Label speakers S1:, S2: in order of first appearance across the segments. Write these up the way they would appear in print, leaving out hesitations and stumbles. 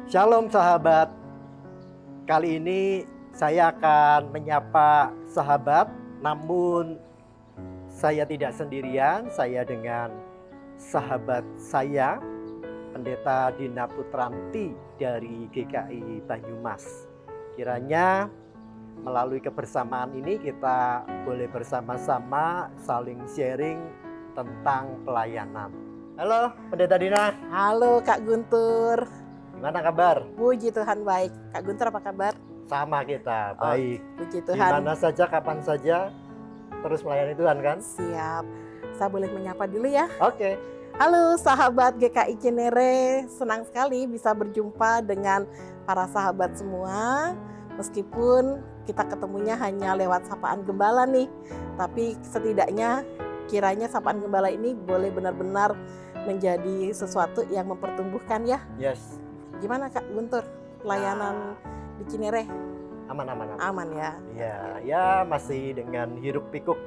S1: Shalom sahabat. Kali ini saya akan menyapa sahabat, namun saya tidak sendirian, saya dengan sahabat saya, Pendeta Dina Putranti dari GKI Banyumas. Kiranya melalui kebersamaan ini kita boleh bersama-sama saling sharing tentang pelayanan. Halo Pendeta Dina.
S2: Halo Kak Guntur.
S1: Gimana kabar?
S2: Puji Tuhan baik. Kak Guntur apa kabar?
S1: Sama kita, baik.
S2: Puji Tuhan.
S1: Dimana saja, kapan saja, terus melayani Tuhan kan?
S2: Siap. Saya boleh menyapa dulu ya?
S1: Oke.
S2: Halo sahabat GKI Cinere. Senang sekali bisa berjumpa dengan para sahabat semua. Meskipun kita ketemunya hanya lewat sapaan gembala nih. Tapi setidaknya kiranya sapaan gembala ini boleh benar-benar menjadi sesuatu yang mempertumbuhkan ya.
S1: Yes.
S2: Gimana Kak Guntur, pelayanan di Cinere?
S1: Aman.
S2: Aman ya?
S1: Ya masih dengan hiruk pikuk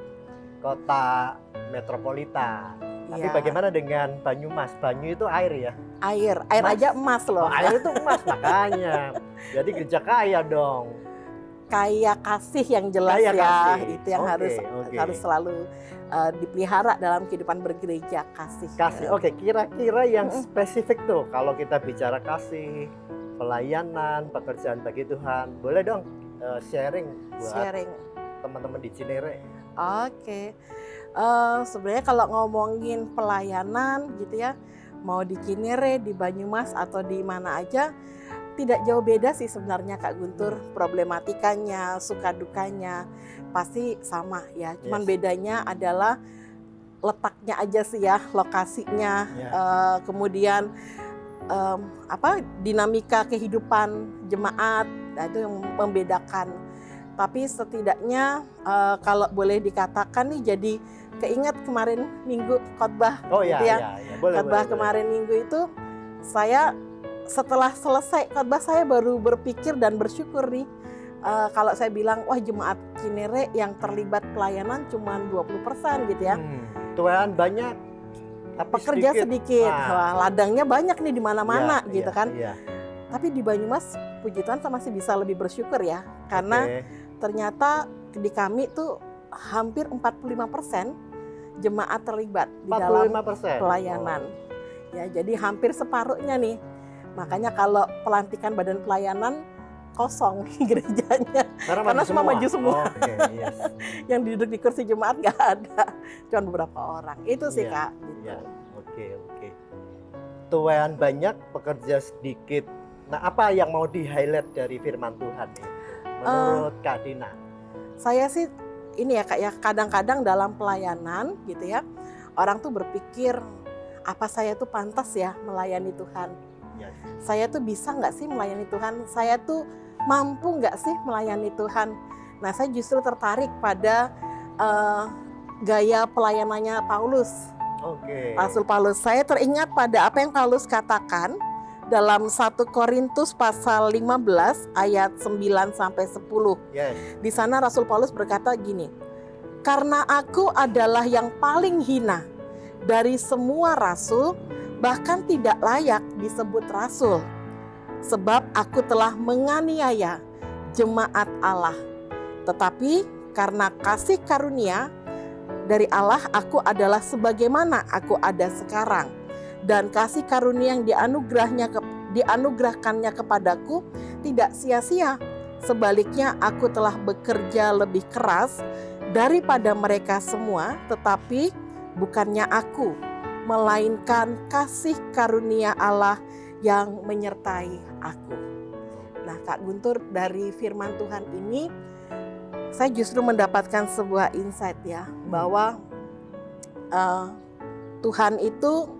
S1: kota metropolitan. Tapi
S2: Ya.
S1: bagaimana dengan Banyumas? Banyu itu air ya?
S2: Air
S1: Emas.
S2: aja emas loh.
S1: Air itu emas makanya. Jadi gereja kaya dong.
S2: Kaya kasih yang jelas
S1: Kaya
S2: ya.
S1: kasih.
S2: Itu yang
S1: Oke.
S2: harus selalu dipelihara dalam kehidupan bergereja, kasih.
S1: Kasih. Oke, kira-kira yang spesifik tuh kalau kita bicara kasih, pelayanan, pekerjaan bagi Tuhan. Boleh dong sharing buat
S2: Sharing.
S1: teman-teman di Cinere.
S2: Oke. Sebenarnya kalau ngomongin pelayanan gitu ya, mau di Cinere, di Banyumas atau di mana aja, tidak jauh beda sih sebenarnya Kak Guntur. Problematikanya, suka dukanya pasti sama ya. Cuman
S1: Yes.
S2: bedanya adalah letaknya aja sih ya, lokasinya.
S1: Yeah.
S2: Kemudian dinamika kehidupan jemaat, nah itu yang membedakan. Tapi setidaknya kalau boleh dikatakan nih, jadi keinget kemarin minggu khotbah.
S1: Oh
S2: gitu
S1: iya,
S2: ya.
S1: iya. Boleh.
S2: Khotbah kemarin minggu itu, saya setelah selesai khotbah saya baru berpikir dan bersyukur nih. Kalau saya bilang, wah jemaat Cinere yang terlibat pelayanan cuma 20% gitu ya.
S1: Tuhan banyak, tapi
S2: Pekerja sedikit. Wah, ladangnya banyak nih di mana-mana
S1: Iya,
S2: gitu
S1: iya,
S2: kan.
S1: Iya.
S2: Tapi di Banyumas, puji Tuhan saya masih bisa lebih bersyukur ya. Karena
S1: Oke.
S2: ternyata di kami tuh hampir 45% jemaat terlibat di dalam
S1: 45%.
S2: pelayanan. Ya, jadi hampir separuhnya nih. Makanya kalau pelantikan badan pelayanan kosong gerejanya. Karena semua maju semua.
S1: Oke, yes.
S2: Yang duduk di kursi jemaat nggak ada. Cuma beberapa orang. Itu sih
S1: Iya,
S2: Kak. Gitu.
S1: Iya. Oke. Tuhan banyak, pekerja sedikit. Nah, apa yang mau di-highlight dari firman Tuhan ini? Menurut Kak Dina?
S2: Saya sih ini ya Kak ya, kadang-kadang dalam pelayanan gitu ya, orang tuh berpikir apa saya tuh pantas ya melayani Tuhan.
S1: Yes.
S2: Saya tuh bisa nggak sih melayani Tuhan? Saya tuh mampu nggak sih melayani Tuhan? Nah, saya justru tertarik pada gaya pelayanannya Paulus.
S1: Oke.
S2: Rasul Paulus. Saya teringat pada apa yang Paulus katakan dalam 1 Korintus pasal 15 ayat 9 sampai 10.
S1: Yes.
S2: Di sana Rasul Paulus berkata gini, "Karena aku adalah yang paling hina dari semua rasul, bahkan tidak layak disebut rasul, sebab aku telah menganiaya jemaat Allah. Tetapi karena kasih karunia dari Allah, aku adalah sebagaimana aku ada sekarang. Dan kasih karunia yang dianugerahkannya kepadaku tidak sia-sia. Sebaliknya aku telah bekerja lebih keras daripada mereka semua, tetapi bukannya aku, melainkan kasih karunia Allah yang menyertai aku." Nah Kak Guntur, dari firman Tuhan ini saya justru mendapatkan sebuah insight ya, bahwa Tuhan itu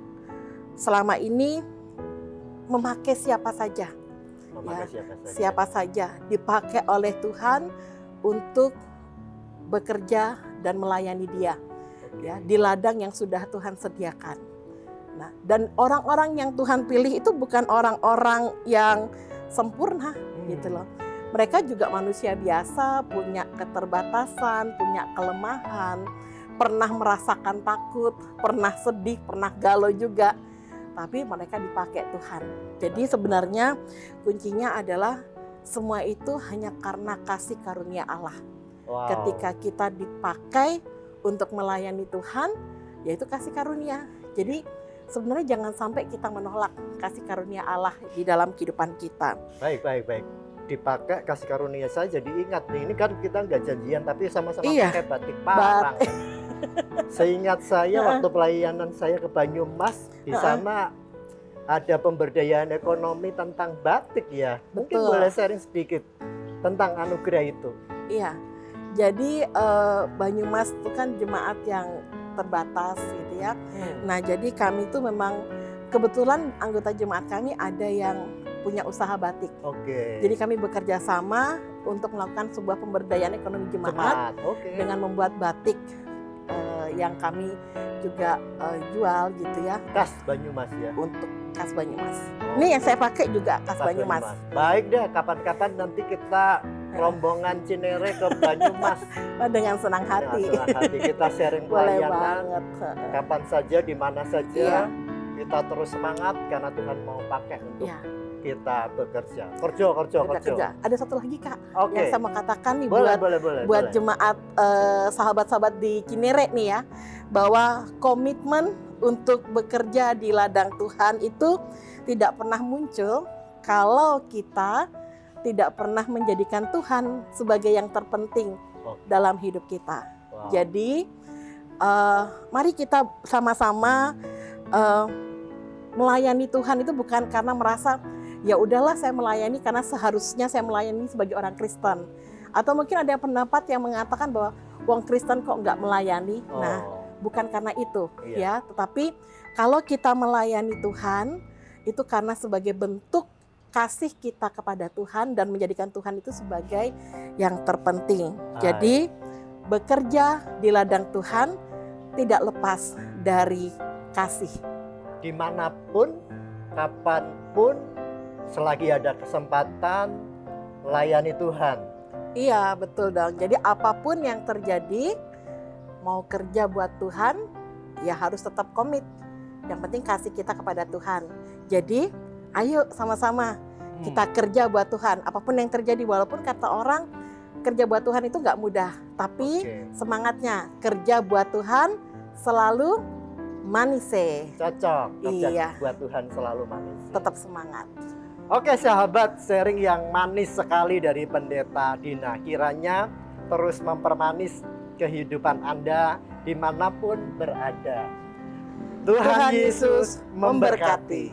S2: selama ini memakai siapa saja. Siapa saja dipakai oleh Tuhan untuk bekerja dan melayani Dia. Ya, di ladang yang sudah Tuhan sediakan. Nah, dan orang-orang yang Tuhan pilih itu bukan orang-orang yang sempurna gitu loh. Mereka juga manusia biasa, punya keterbatasan, punya kelemahan, pernah merasakan takut, pernah sedih, pernah galau juga. tapi mereka dipakai Tuhan. Jadi sebenarnya kuncinya adalah semua itu hanya karena kasih karunia Allah.
S1: Wow.
S2: Ketika kita dipakai untuk melayani Tuhan, yaitu kasih karunia. Jadi sebenarnya jangan sampai kita menolak kasih karunia Allah di dalam kehidupan kita.
S1: Baik. Dipakai kasih karunia, saya jadi ingat nih, ini kan kita nggak janjian tapi sama-sama
S2: Iya.
S1: pakai batik Parang. Seingat saya waktu pelayanan saya ke Banyumas, di sana ada pemberdayaan ekonomi tentang batik ya. Mungkin
S2: Betul.
S1: boleh sharing sedikit tentang anugerah itu.
S2: Iya, jadi Banyumas itu kan jemaat yang terbatas gitu ya. Nah jadi kami itu memang kebetulan anggota jemaat kami ada yang punya usaha batik.
S1: Oke.
S2: Jadi kami bekerja sama untuk melakukan sebuah pemberdayaan ekonomi jemaat
S1: Oke.
S2: dengan membuat batik yang kami juga jual gitu ya
S1: Khas Banyumas ya.
S2: untuk khas Banyumas. Ini yang saya pakai juga khas Banyumas.
S1: Baik deh, kapan-kapan nanti kita rombongan Cinere ke Banyumas.
S2: Dengan senang hati.
S1: Dengan senang hati kita sharing
S2: Boleh
S1: pelayanan.
S2: banget.
S1: Kapan saja, di mana saja.
S2: Iya.
S1: Kita terus semangat karena Tuhan mau pakai untuk
S2: Iya.
S1: kita bekerja. Kerja.
S2: Ada satu lagi Kak,
S1: Oke.
S2: yang saya mau katakan nih
S1: Boleh.
S2: buat jemaat sahabat-sahabat di Cinere nih ya, bahwa komitmen untuk bekerja di ladang Tuhan itu tidak pernah muncul kalau kita tidak pernah menjadikan Tuhan sebagai yang terpenting dalam hidup kita.
S1: Wow.
S2: Jadi mari kita sama-sama melayani Tuhan itu bukan karena merasa ya udahlah saya melayani karena seharusnya saya melayani sebagai orang Kristen. Atau mungkin ada yang pendapat yang mengatakan bahwa wong Kristen kok nggak melayani. Nah, bukan karena itu ya, tetapi kalau kita melayani Tuhan itu karena sebagai bentuk kasih kita kepada Tuhan dan menjadikan Tuhan itu sebagai yang terpenting. Jadi bekerja di ladang Tuhan tidak lepas dari kasih.
S1: Dimanapun, kapanpun, selagi ada kesempatan, layani Tuhan.
S2: Iya, betul dong. Jadi apapun yang terjadi, mau kerja buat Tuhan, ya harus tetap komit. Yang penting kasih kita kepada Tuhan. Jadi, ayo sama-sama kita kerja buat Tuhan. Apapun yang terjadi, walaupun kata orang kerja buat Tuhan itu nggak mudah. Tapi semangatnya, kerja buat Tuhan selalu manis.
S1: Cocok, kerja
S2: Iya.
S1: buat Tuhan selalu manis.
S2: Tetap semangat.
S1: Oke sahabat, sharing yang manis sekali dari Pendeta Dina. Kiranya terus mempermanis kehidupan Anda dimanapun berada. Tuhan Yesus memberkati.